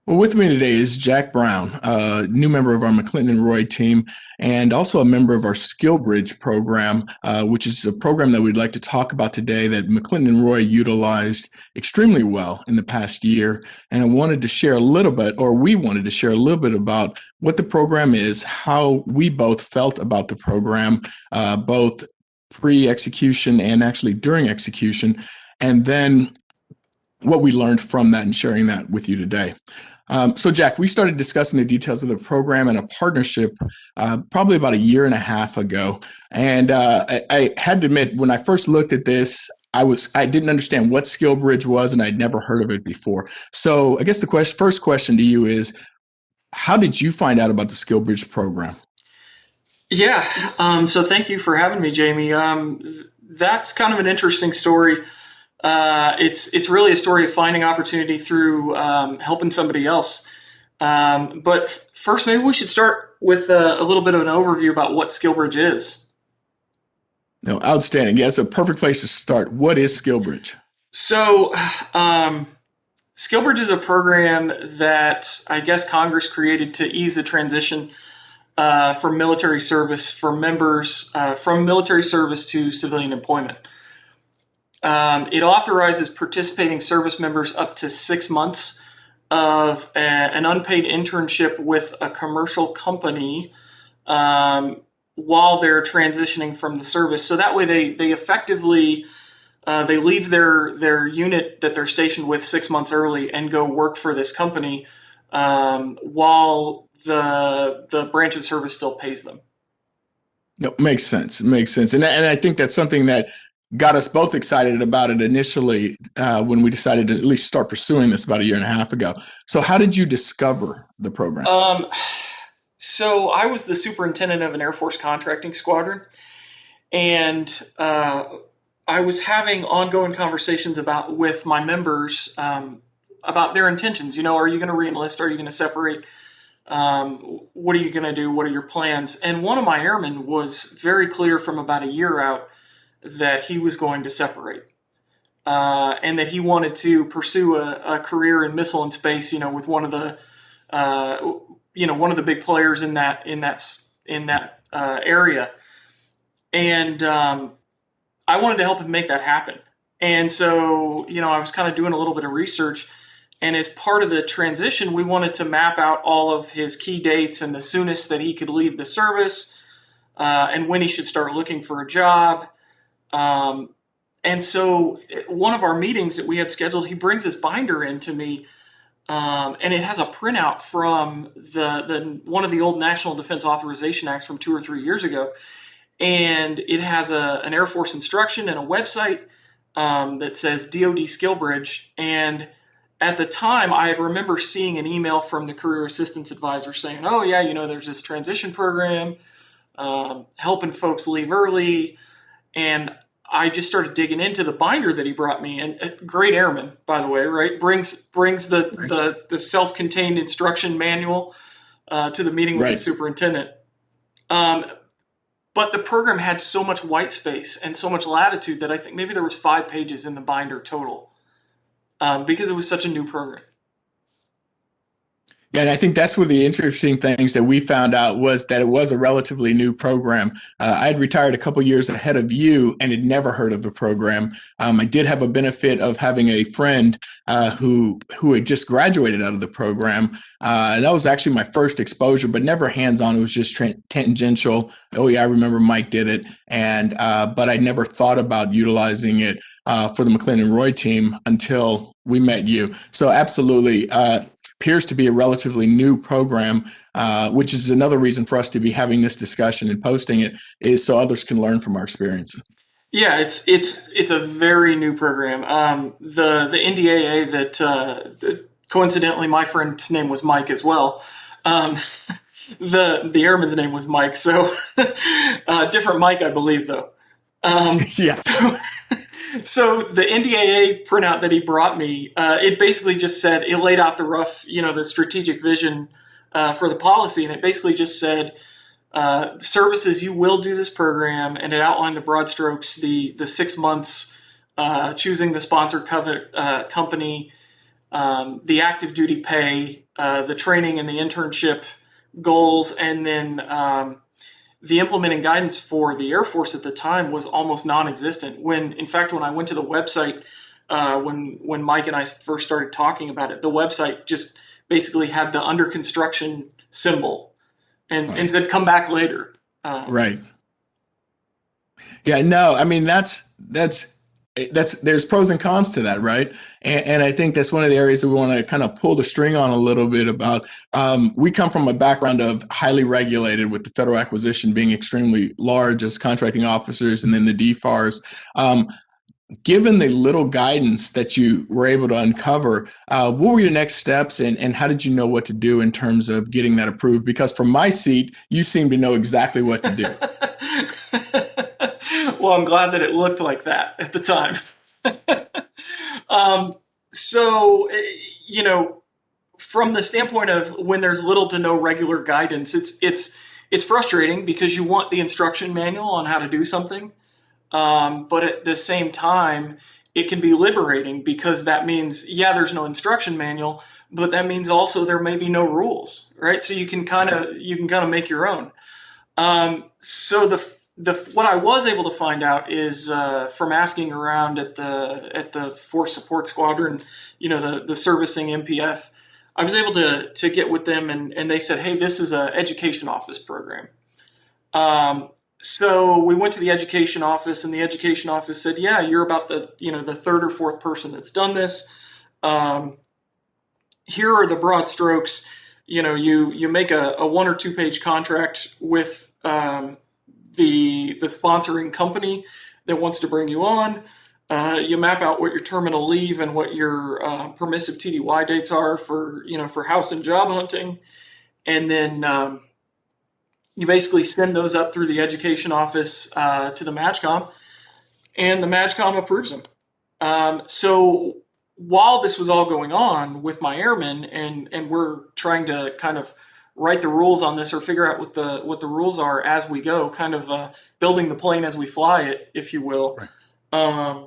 Well, with me today is Jack Brown, a new member of our McClinton and Roy team, and also a member of our SkillBridge program, which is a program that we'd like to talk about today that McClinton and Roy utilized extremely well in the past year. And I wanted to share a little bit, or we wanted to share a little bit about what the program is, how we both felt about the program, both pre-execution and actually during execution, and then what we learned from that and sharing that with you today. So, Jack, we started discussing the details of the program and a partnership probably about a year and a half ago. And I had to admit, when I first looked at this, I didn't understand what SkillBridge was, and I'd never heard of it before. So, I guess the first question to you is, how did you find out about the SkillBridge program? Yeah, so thank you for having me, Jamie. That's kind of an interesting story. It's really a story of finding opportunity through helping somebody else. But first, maybe we should start with a little bit of an overview about what SkillBridge is. No, outstanding. Yeah, it's a perfect place to start. What is SkillBridge? So, SkillBridge is a program that I guess Congress created to ease the transition from military service for members from military service to civilian employment. It authorizes participating service members up to 6 months of an unpaid internship with a commercial company while they're transitioning from the service. So that way they effectively they leave their unit that they're stationed with 6 months early and go work for this company while the branch of service still pays them. No, makes sense. It makes sense. And I think that's something that got us both excited about it initially when we decided to at least start pursuing this about a year and a half ago. So, how did you discover the program? So I was the superintendent of an Air Force contracting squadron, and I was having ongoing conversations with my members about their intentions. You know, are you going to reenlist? Are you going to separate? What are you going to do? What are your plans? And one of my airmen was very clear from about a year out that he was going to separate, and that he wanted to pursue a career in missile and space. You know, with one of the one of the big players in that area, and I wanted to help him make that happen. And so, I was kind of doing a little bit of research. And as part of the transition, we wanted to map out all of his key dates and the soonest that he could leave the service and when he should start looking for a job. And so at one of our meetings that we had scheduled, he brings this binder in to me, and it has a printout from the one of the old National Defense Authorization Acts from 2 or 3 years ago. And it has an Air Force instruction and a website that says DoD SkillBridge. And at the time, I remember seeing an email from the Career Assistance Advisor saying, oh, yeah, there's this transition program, helping folks leave early. And I just started digging into the binder that he brought me. And great airman, by the way, right? Brings the self-contained instruction manual to the meeting with the superintendent. But the program had so much white space and so much latitude that I think maybe there was 5 pages in the binder total. Because it was such a new program. Yeah, and I think that's one of the interesting things that we found out was that it was a relatively new program. I had retired a couple years ahead of you and had never heard of the program. I did have a benefit of having a friend who had just graduated out of the program. That was actually my first exposure, but never hands-on. It was just tangential. Oh yeah, I remember Mike did it, and but I never thought about utilizing it for the McClinton and Roy team until we met you. So absolutely. Appears to be a relatively new program, which is another reason for us to be having this discussion and posting it, is so others can learn from our experiences. Yeah, it's a very new program. The NDAA that coincidentally my friend's name was Mike as well. The airman's name was Mike, so different Mike, I believe, though. Yeah. So the NDAA printout that he brought me, it basically just said, it laid out the rough, the strategic vision for the policy. And it basically just said, services, you will do this program. And it outlined the broad strokes, the 6 months, choosing the sponsor company, the active duty pay, the training and the internship goals, and then the implementing guidance for the Air Force at the time was almost non-existent. In fact, when I went to the website, when Mike and I first started talking about it, the website just basically had the under construction symbol and said, "Come back later." Right. Yeah, no, I mean there's pros and cons to that, right? And I think that's one of the areas that we want to kind of pull the string on a little bit about. We come from a background of highly regulated, with the federal acquisition being extremely large as contracting officers, and then the DFARS. Given the little guidance that you were able to uncover, what were your next steps, and how did you know what to do in terms of getting that approved? Because from my seat, you seem to know exactly what to do. Well, I'm glad that it looked like that at the time. So, from the standpoint of when there's little to no regular guidance, it's frustrating because you want the instruction manual on how to do something. But at the same time, it can be liberating because that means, yeah, there's no instruction manual, but that means also there may be no rules, right? So you can kind of make your own. So what I was able to find out is from asking around at the Force Support Squadron, the servicing MPF, I was able to get with them, and they said, hey, this is an education office program. So we went to the education office, and the education office said, yeah, you're about the third or fourth person that's done this. Here are the broad strokes. You make a 1 or 2 page contract with the sponsoring company that wants to bring you on. You map out what your terminal leave and what your permissive TDY dates are for house and job hunting, and then you basically send those up through the education office to the MAJCOM, and the MAJCOM approves them. So while this was all going on with my airmen, and we're trying to kind of write the rules on this or figure out what the rules are as we go, kind of building the plane as we fly it, if you will. Right.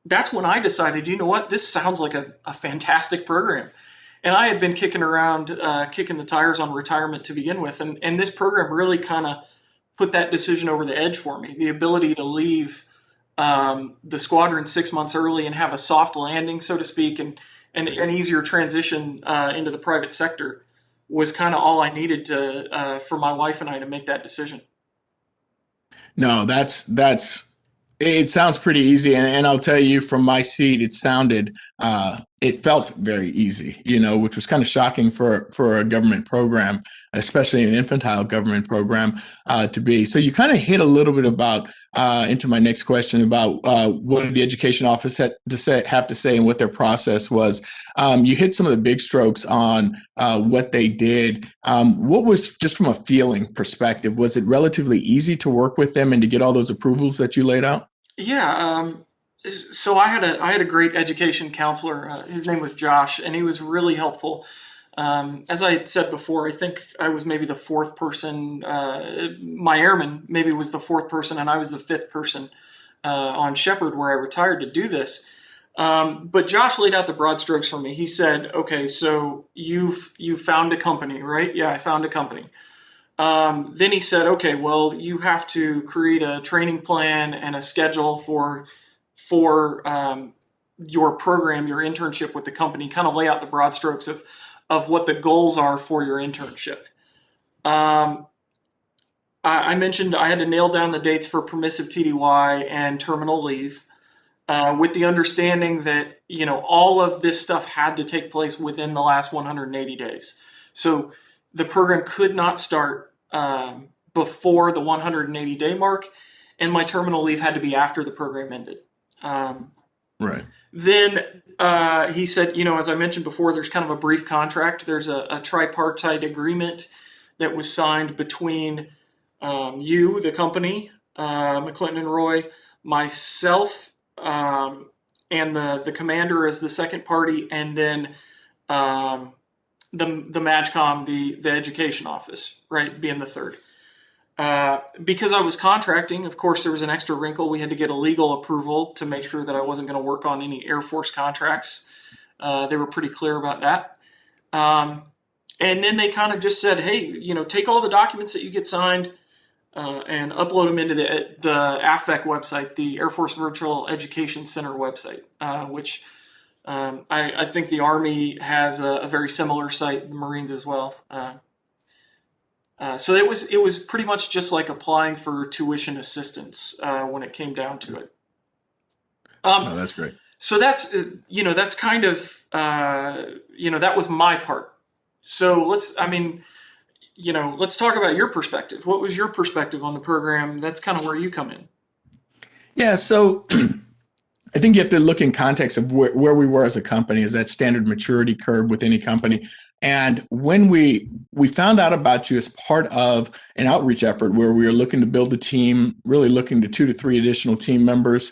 That's when I decided, you know what, this sounds like a fantastic program. And I had been kicking the tires on retirement to begin with. And this program really kind of put that decision over the edge for me. The ability to leave the squadron 6 months early and have a soft landing, so to speak, and an easier transition into the private sector was kind of all I needed for my wife and I to make that decision. No, it sounds pretty easy, and I'll tell you from my seat, it felt very easy, which was kind of shocking for a government program, especially an infantile government program, to be. So you kind of hit a little bit about into my next question about what the education office have to say and what their process was. You hit some of the big strokes on what they did. What was, just from a feeling perspective, was it relatively easy to work with them and to get all those approvals that you laid out? Yeah. So I had a great education counselor. His name was Josh, and he was really helpful. As I had said before, I think I was maybe the fourth person. My airman maybe was the fourth person, and I was the fifth person on Shepherd, where I retired, to do this. But Josh laid out the broad strokes for me. He said, "Okay, so you've found a company, right?" Yeah, I found a company. Then he said, "Okay, well, you have to create a training plan and a schedule for your program, your internship with the company. Kind of lay out the broad strokes of what the goals are for your internship." I mentioned I had to nail down the dates for permissive TDY and terminal leave, with the understanding that all of this stuff had to take place within the last 180 days. So the program could not start before the 180-day mark, and my terminal leave had to be after the program ended. Right. Then he said, as I mentioned before, there's kind of a brief contract. There's a tripartite agreement that was signed between you, the company, McClinton and Roy, myself, and the commander as the second party, and then the MAJCOM, the education office, right, being the third. Because I was contracting, of course, there was an extra wrinkle. We had to get a legal approval to make sure that I wasn't going to work on any Air Force contracts They were pretty clear about that. And then they kind of just said, hey, take all the documents that you get signed and upload them into the AFVEC website, the Air Force Virtual Education Center website, which I think the Army has a very similar site, the Marines as well. So it was pretty much just like applying for tuition assistance when it came down to it. No, that's great. So that's that's kind of that was my part. So let's talk about your perspective. What was your perspective on the program? That's kind of where you come in. Yeah, so I think you have to look in context of where we were as a company, is that standard maturity curve with any company. And when we found out about you as part of an outreach effort where we were looking to build a team, really looking to 2 to 3 additional team members,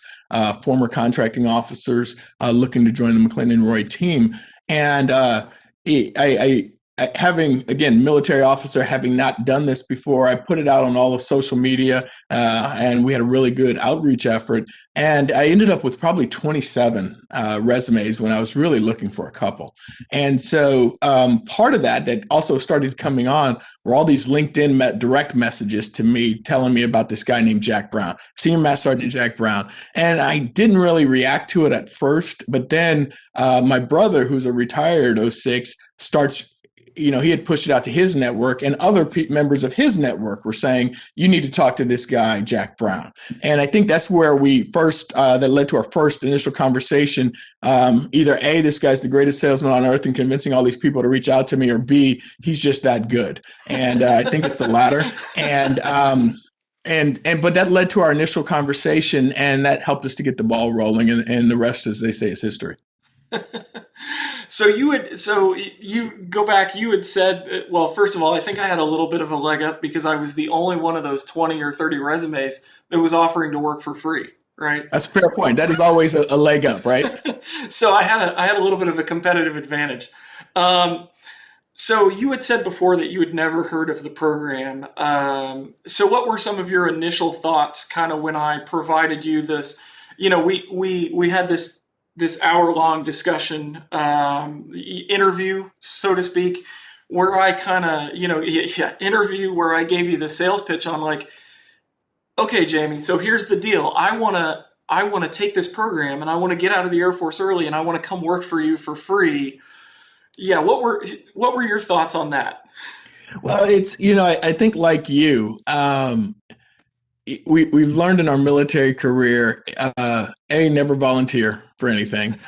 former contracting officers looking to join the McClinton and Roy team. And I having, again, military officer, having not done this before, I put it out on all of social media, and we had a really good outreach effort. And I ended up with probably 27 resumes when I was really looking for a couple. And so part of that also started coming on were all these LinkedIn direct messages to me telling me about this guy named Jack Brown, Senior Master Sergeant Jack Brown. And I didn't really react to it at first, but then my brother, who's a retired 06, starts, he had pushed it out to his network, and other members of his network were saying, you need to talk to this guy, Jack Brown. And I think that's where we first, that led to our first initial conversation. Either A, this guy's the greatest salesman on earth and convincing all these people to reach out to me, or B, he's just that good. And I think it's the latter. But that led to our initial conversation, and that helped us to get the ball rolling, and the rest, as they say, is history. So you go back, you had said, well, first of all, I think I had a little bit of a leg up because I was the only one of those 20 or 30 resumes that was offering to work for free, right? That's a fair point. That is always a leg up, right? So I had a little bit of a competitive advantage. So you had said before that you had never heard of the program. So what were some of your initial thoughts kind of when I provided you this? We had this hour-long discussion, interview, so to speak, where I kind of, interview where I gave you the sales pitch on like, okay, Jamie, so here's the deal. I want to take this program and I want to get out of the Air Force early and I want to come work for you for free. Yeah. What were your thoughts on that? Well, it's, I think like you, we've learned in our military career, A, never volunteer for anything.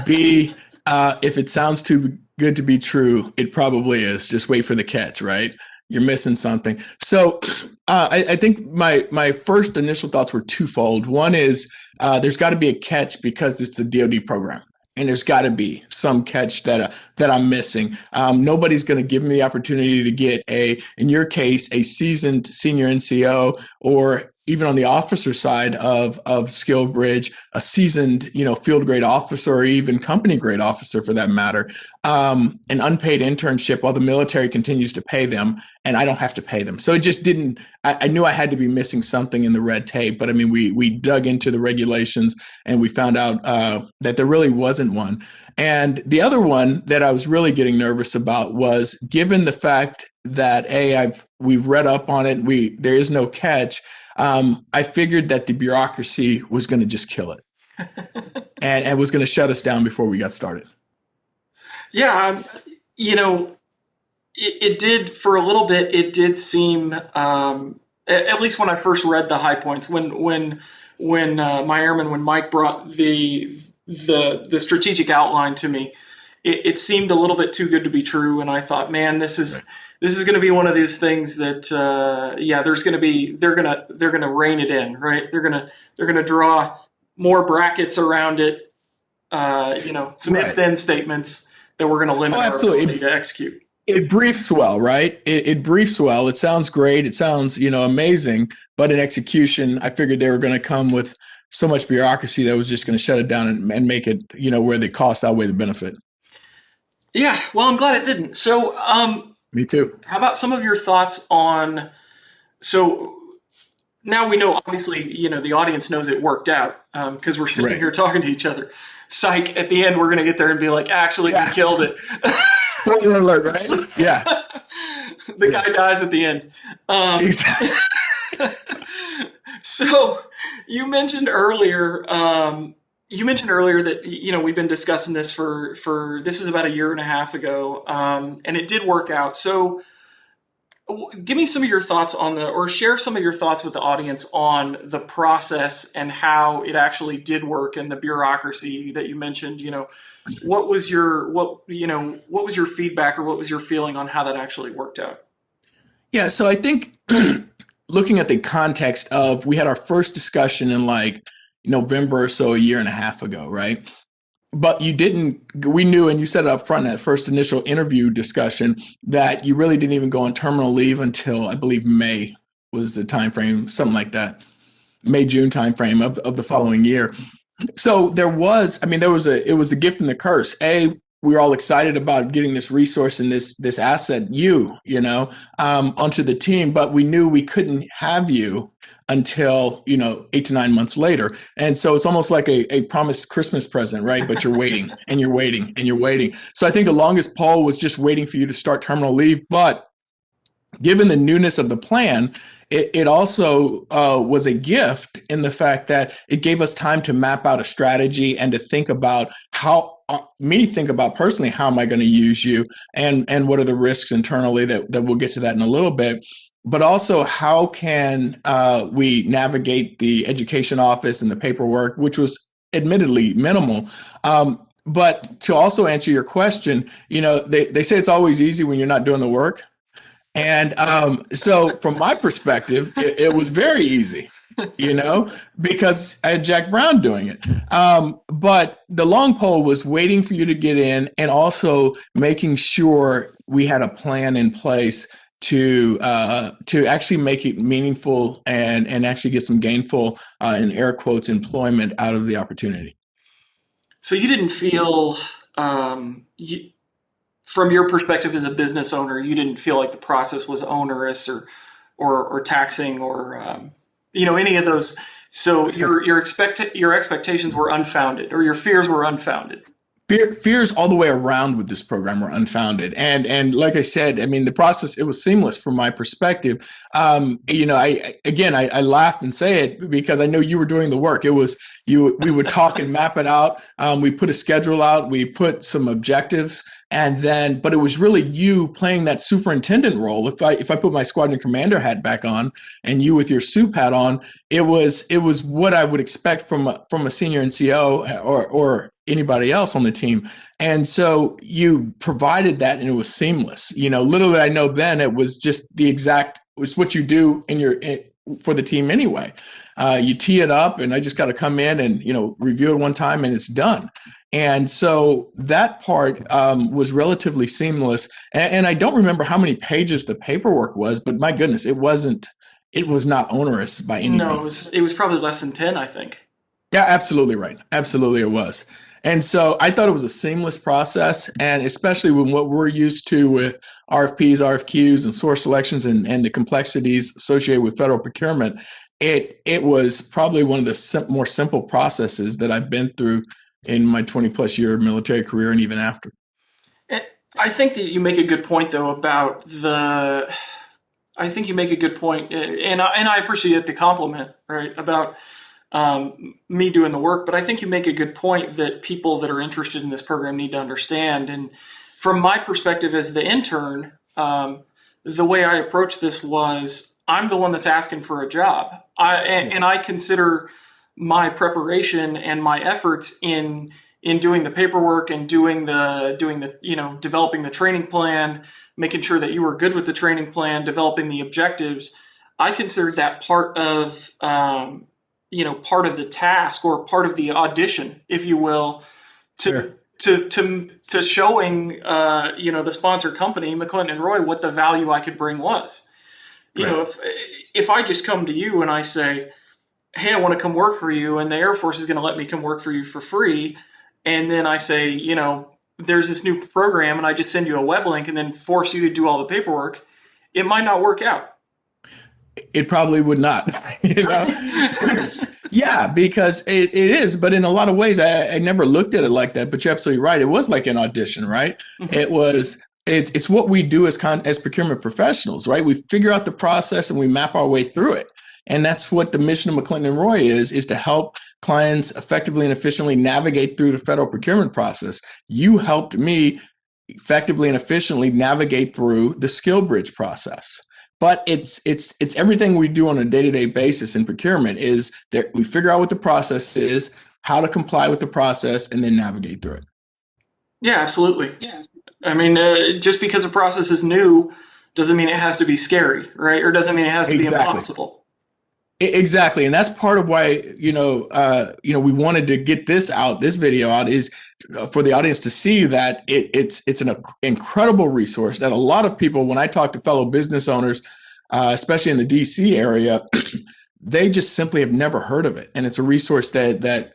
B, if it sounds too good to be true, it probably is. Just wait for the catch, right? You're missing something. So I think my first initial thoughts were twofold. One is there's got to be a catch because it's a DoD program. And there's got to be some catch that I'm missing. Nobody's going to give me the opportunity to get in your case, a seasoned senior NCO, or even on the officer side of SkillBridge, a seasoned, field grade officer, or even company grade officer for that matter, an unpaid internship while the military continues to pay them and I don't have to pay them. So it just didn't, I knew I had to be missing something in the red tape, but I mean, we dug into the regulations and we found out that there really wasn't one. And the other one that I was really getting nervous about was, given the fact that we've read up on it, there is no catch. I figured that the bureaucracy was going to just kill it and was going to shut us down before we got started. Yeah. It did for a little bit. It did seem, at least when I first read the high points, when my airman, when Mike brought the strategic outline to me, it seemed a little bit too good to be true. And I thought, man, this is going to be one of these things that, they're going to rein it in, right? They're going to draw more brackets around it, some if-then statements that we're going to limit our ability to execute. It briefs well, right? It briefs well. It sounds great. It sounds, amazing. But in execution, I figured they were going to come with so much bureaucracy that was just going to shut it down and make it, where the costs outweigh the benefit. Yeah, well, I'm glad it didn't. So, me too. How about some of your thoughts on, so Now we know, obviously, the audience knows it worked out because we're sitting Right. here talking to each other. Psych, at the end, we're going to get there and be like, actually, we Yeah. killed it. Spoiler alert, right? Yeah. The Yeah. guy dies at the end. Um, Exactly. so you mentioned earlier, that we've been discussing this for this is about a year and a half ago, and it did work out. So give me some of your thoughts or share some of your thoughts with the audience on the process and how it actually did work and the bureaucracy that you mentioned. What was your feedback or what was your feeling on how that actually worked out? Yeah. So I think looking at the context of we had our first discussion in like November or so, a year and a half ago, right? But we knew, and you said it up front in that first initial interview discussion, that you really didn't even go on terminal leave until I believe May was the time frame, something like that. May, June timeframe of the following year. So it was a gift and the curse. We were all excited about getting this resource and this asset, onto the team, but we knew we couldn't have you until 8 to 9 months later. And so it's almost like a promised Christmas present, right? But you're waiting and you're waiting and you're waiting. So I think the longest Paul was just waiting for you to start terminal leave, but given the newness of the plan, it also was a gift in the fact that it gave us time to map out a strategy and to think about think about personally, how am I going to use you, and what are the risks internally that we'll get to that in a little bit. But also, how can we navigate the education office and the paperwork, which was admittedly minimal. But to also answer your question, they say it's always easy when you're not doing the work. And so, from my perspective, it was very easy, because I had Jack Brown doing it. But the long pole was waiting for you to get in and also making sure we had a plan in place to actually make it meaningful and actually get some gainful, in air quotes, employment out of the opportunity. So you didn't feel, from your perspective as a business owner, you didn't feel like the process was onerous or taxing or any of those. So your expectations were unfounded, or your fears were unfounded. Fears all the way around with this program were unfounded, and like I said, I mean, the process, it was seamless from my perspective. I laugh and say it because I know you were doing the work. It was you. We would talk and map it out. We put a schedule out. We put some objectives, but it was really you playing that superintendent role. If I put my squadron commander hat back on and you with your soup hat on, it was what I would expect from a senior NCO or anybody else on the team. And so you provided that, and it was seamless. Little did I know then, it was just it was what you do for the team anyway. You tee it up, and I just got to come in and, review it one time, and it's done. And so that part was relatively seamless. And I don't remember how many pages the paperwork was, but my goodness, it was not onerous by any No, means. it was probably less than 10, I think. Yeah, absolutely right. Absolutely it was. And so I thought it was a seamless process, and especially when what we're used to with RFPs, RFQs, and source selections and the complexities associated with federal procurement, it was probably one of the more simple processes that I've been through in my 20 plus year military career and even after. I think that you make a good point, though, about I think you make a good point, and I appreciate the compliment, right, about me doing the work. But I think you make a good point that people that are interested in this program need to understand. And from my perspective as the intern, the way I approached this was I'm the one that's asking for a job. And I consider my preparation and my efforts in doing the paperwork and doing the developing the training plan, making sure that you were good with the training plan, developing the objectives. I considered that part of part of the task or part of the audition, if you will, to Sure. to showing the sponsor company, McClinton and Roy, what the value I could bring was. Right. If I just come to you and I say, hey, I want to come work for you, and the Air Force is going to let me come work for you for free, and then I say, there's this new program, and I just send you a web link and then force you to do all the paperwork, it might not work out. It probably would not, you know? Yeah, because it is. But in a lot of ways, I never looked at it like that. But you're absolutely right. It was like an audition, right? Mhm. It was. It's what we do as procurement professionals, right? We figure out the process and we map our way through it. And that's what the mission of McClinton and Roy is to help clients effectively and efficiently navigate through the federal procurement process. You helped me effectively and efficiently navigate through the SkillBridge process. But it's everything we do on a day-to-day basis in procurement is that we figure out what the process is, how to comply with the process, and then navigate through it. Yeah, absolutely. I mean, just because a process is new doesn't mean it has to be scary, right? Or doesn't mean it has to be Exactly. impossible. Exactly, and that's part of why we wanted to get this video out is for the audience to see that it's an incredible resource that a lot of people, when I talk to fellow business owners, especially in the DC area, they just simply have never heard of it, and it's a resource that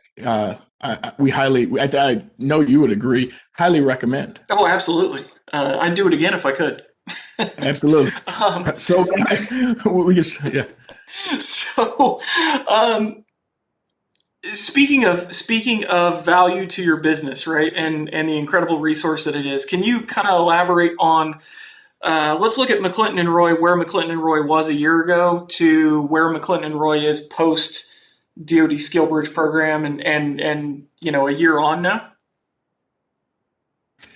we highly, I know you would agree, highly recommend. Oh, absolutely. I'd do it again if I could. Absolutely. Um, So we just yeah. so, um, speaking of value to your business, right, and the incredible resource that it is, can you kind of elaborate on? Let's look at McClinton and Roy, where McClinton and Roy was a year ago to where McClinton and Roy is post DoD SkillBridge program, and a year on now.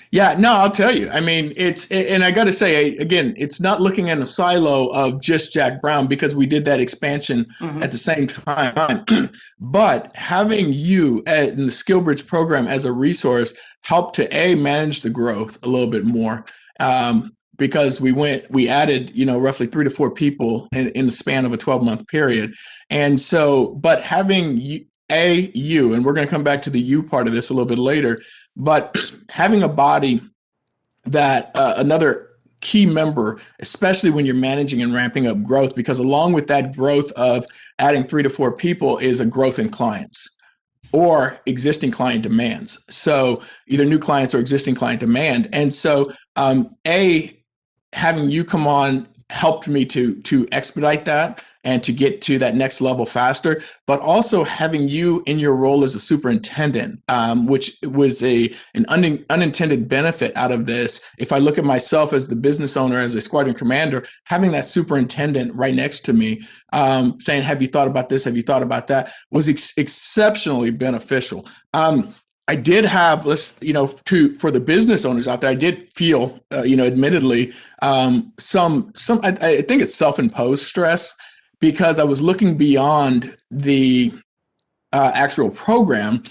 Yeah, no, I'll tell you. I mean, and I got to say, again, it's not looking in a silo of just Jack Brown because we did that expansion Mm-hmm. at the same time. But having you in the SkillBridge program as a resource helped to manage the growth a little bit more. Because we added, roughly 3 to 4 people in the span of a 12-month period. And so, but having you, and we're going to come back to the you part of this a little bit later, but having a body that another key member, especially when you're managing and ramping up growth, because along with that growth of adding 3 to 4 people is a growth in clients or existing client demands. So either new clients or existing client demand. And so, having you come on helped me to expedite that and to get to that next level faster, but also having you in your role as a superintendent, which was an unintended benefit out of this. If I look at myself as the business owner, as a squadron commander, having that superintendent right next to me, saying, have you thought about this? Have you thought about that? Was exceptionally beneficial. I did have, for the business owners out there, I did feel, admittedly, I think it's self-imposed stress because I was looking beyond the actual program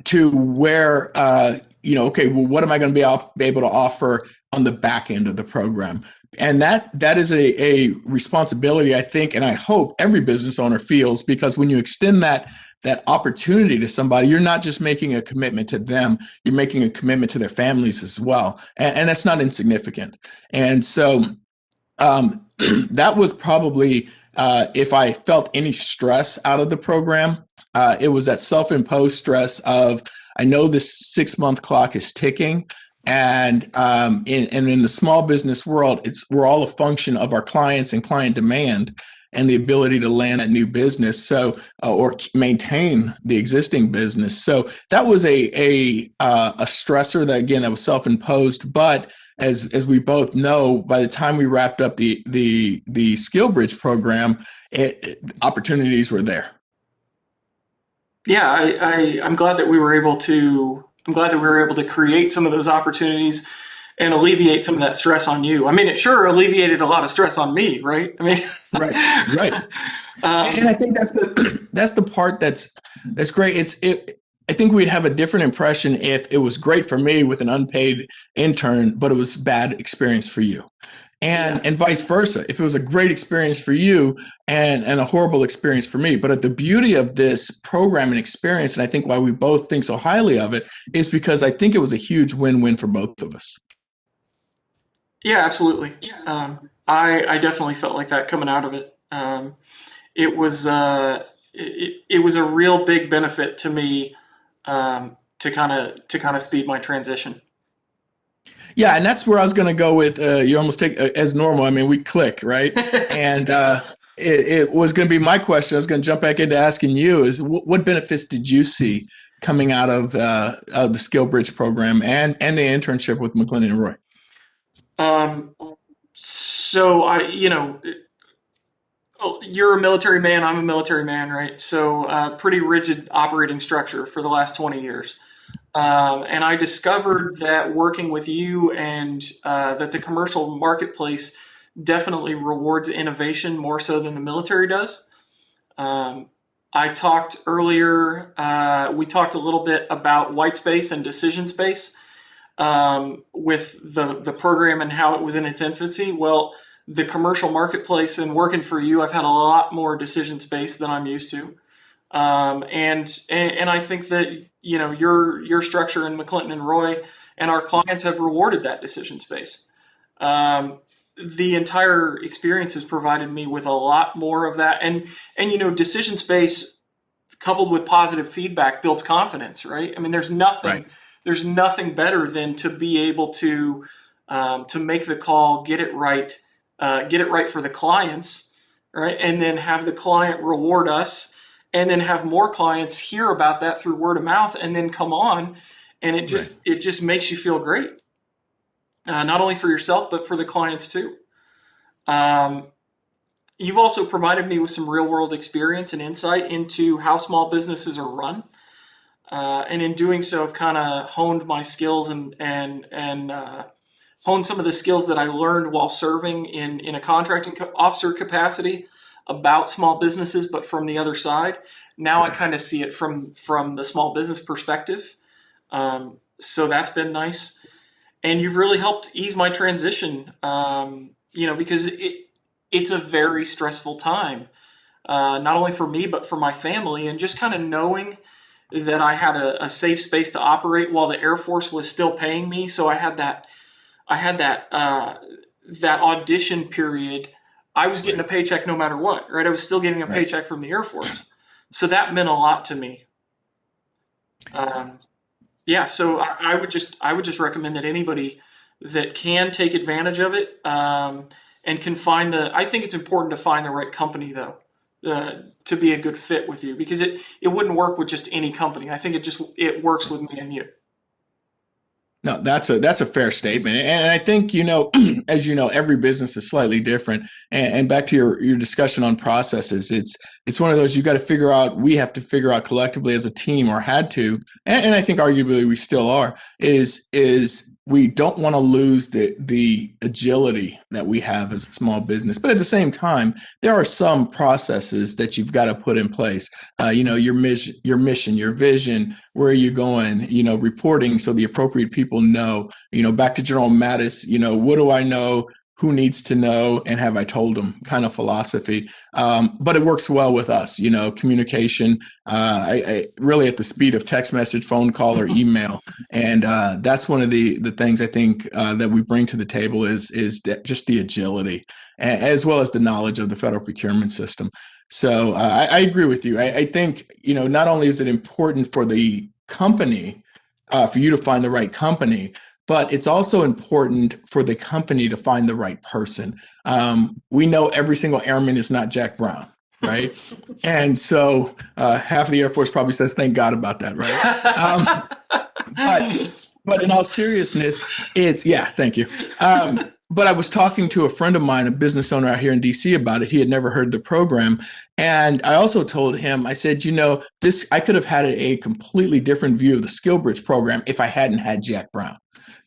to where, okay, well, what am I going to be able to offer on the back end of the program? And that is a responsibility, I think, and I hope every business owner feels, because when you extend that opportunity to somebody, you're not just making a commitment to them, you're making a commitment to their families as well. And that's not insignificant. And so that was probably, if I felt any stress out of the program, it was that self-imposed stress of, I know this 6-month clock is ticking. And in the small business world, we're all a function of our clients and client demand and the ability to land that new business, so or maintain the existing business. So that was a stressor that was self-imposed. But as we both know, by the time we wrapped up the SkillBridge program, opportunities were there. Yeah, I'm glad that we were able to. I'm glad that we were able to create some of those opportunities and alleviate some of that stress on you. I mean, it sure alleviated a lot of stress on me, right? I mean, right. And I think that's the part that's great. I think we'd have a different impression if it was great for me with an unpaid intern, but it was bad experience for you. And vice versa. If it was a great experience for you and a horrible experience for me. But the beauty of this program and experience, and I think why we both think so highly of it, is because I think it was a huge win-win for both of us. Yeah, absolutely. I definitely felt like that coming out of it. It was it was a real big benefit to me, to kind of speed my transition. Yeah, and that's where I was going to go with. You almost take as normal. I mean, we click, right? And it was going to be my question. I was going to jump back into asking you is what benefits did you see coming out of the SkillBridge program and the internship with McClendon and Roy? Um, so you're a military man, I'm a military man, right? So pretty rigid operating structure for the last 20 years. And I discovered that working with you and that the commercial marketplace definitely rewards innovation more so than the military does. Um, I talked earlier, we talked a little bit about white space and decision space with the program and how it was in its infancy. Well, the commercial marketplace and working for you, I've had a lot more decision space than I'm used to. And I think that your structure in McClinton and Roy and our clients have rewarded that decision space. Um, the entire experience has provided me with a lot more of that, and decision space coupled with positive feedback builds confidence, right? I mean, Right. there's nothing better than to be able to make the call, get it right for the clients, right, and then have the client reward us, and then have more clients hear about that through word of mouth, and then come on, and Right. it just makes you feel great, not only for yourself but for the clients too. Um, you've also provided me with some real world experience and insight into how small businesses are run. And in doing so, I've kind of honed my skills and honed some of the skills that I learned while serving in a contracting officer capacity about small businesses, but from the other side. Now I Right. kind of see it from the small business perspective. So that's been nice, and you've really helped ease my transition. Because it's a very stressful time, not only for me but for my family, and just kind of knowing that I had a safe space to operate while the Air Force was still paying me. So I had that audition period. I was getting Right. a paycheck no matter what, right? I was still getting a Right. paycheck from the Air Force, so that meant a lot to me. Um, yeah, so I would just recommend that anybody that can take advantage of it, and can find the. I think it's important to find the right company though. To be a good fit with you, because it wouldn't work with just any company. I think it works with me and you. No, that's a fair statement, and I think as you know, every business is slightly different. And back to your discussion on processes, it's one of those you got to figure out. We have to figure out collectively as a team, or had to, and I think arguably we still are. Is we don't want to lose the agility that we have as a small business, but at the same time, there are some processes that you've got to put in place. Your mission, your vision, where are you going, reporting so the appropriate people know, back to General Mattis, what do I know, who needs to know, and have I told them kind of philosophy. But it works well with us, communication, I really at the speed of text message, phone call, or email. And that's one of the things I think that we bring to the table is just the agility, as well as the knowledge of the federal procurement system. So I agree with you. I think not only is it important for the company, for you to find the right company, but it's also important for the company to find the right person. We know every single airman is not Jack Brown, right? And so half of the Air Force probably says, "Thank God about that," right? But but in all seriousness, it's yeah, thank you. But I was talking to a friend of mine, a business owner out here in DC, about it. He had never heard of the program. And I also told him, I said, this, I could have had a completely different view of the SkillBridge program if I hadn't had Jack Brown.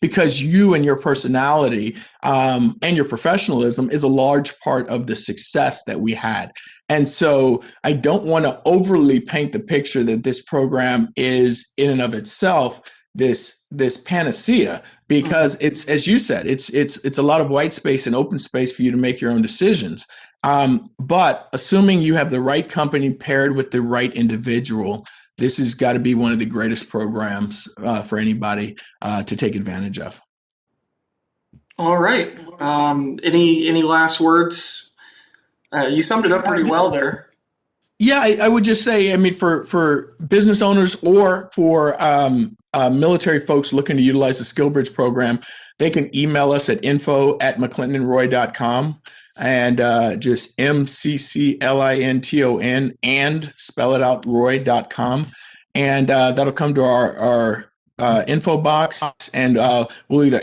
Because you and your personality and your professionalism is a large part of the success that we had. And so I don't want to overly paint the picture that this program is in and of itself this panacea, because it's, as you said, it's a lot of white space and open space for you to make your own decisions. But assuming you have the right company paired with the right individual, this has got to be one of the greatest programs for anybody to take advantage of. All right. Any last words? You summed it up pretty well there. Yeah, I would just say, I mean, for business owners or for military folks looking to utilize the SkillBridge program, they can email us at info@mcclintonandroy.com. and just MCCLINTON and spell it out Roy.com. And that'll come to our info box, and we'll either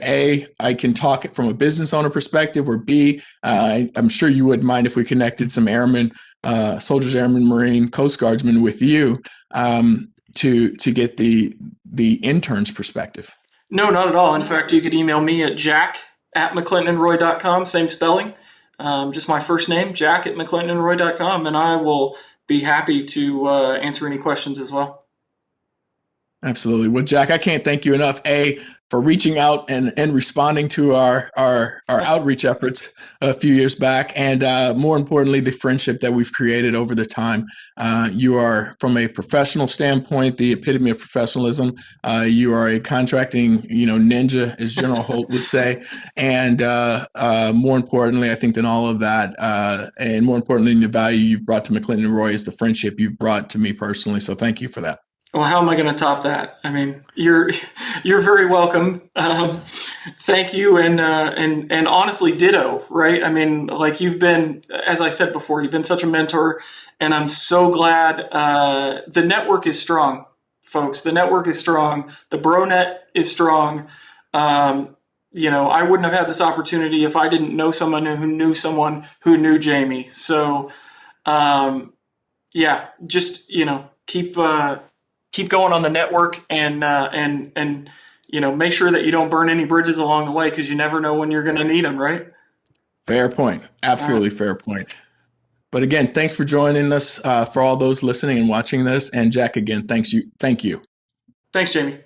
I can talk it from a business owner perspective, or B, I'm sure you wouldn't mind if we connected some airmen, soldiers, airmen, Marine, Coast Guardsmen with you to get the intern's perspective. No, not at all. In fact, you could email me at jack@mcclintonandroy.com, same spelling. Just my first name, jack@mcclintonandroy.com, and I will be happy to answer any questions as well. Absolutely. Well, Jack, I can't thank you enough, for reaching out and responding to our outreach efforts a few years back, and more importantly, the friendship that we've created over the time. You are, from a professional standpoint, the epitome of professionalism. You are a contracting, ninja, as General Holt would say. And more importantly, I think than all of that, and more importantly, the value you've brought to McClinton and Roy is the friendship you've brought to me personally. So thank you for that. Well, how am I going to top that? I mean, you're very welcome. Thank you, and honestly, ditto. Right? I mean, like, you've been, as I said before, you've been such a mentor, and I'm so glad. The network is strong, folks. The network is strong. The BroNet is strong. I wouldn't have had this opportunity if I didn't know someone who knew someone who knew Jamie. So, just keep going on the network, and make sure that you don't burn any bridges along the way, because you never know when you're going to need them, right? Fair point. Absolutely fair point. But again, thanks for joining us, for all those listening and watching this. And Jack, again, thank you. Thanks, Jamie.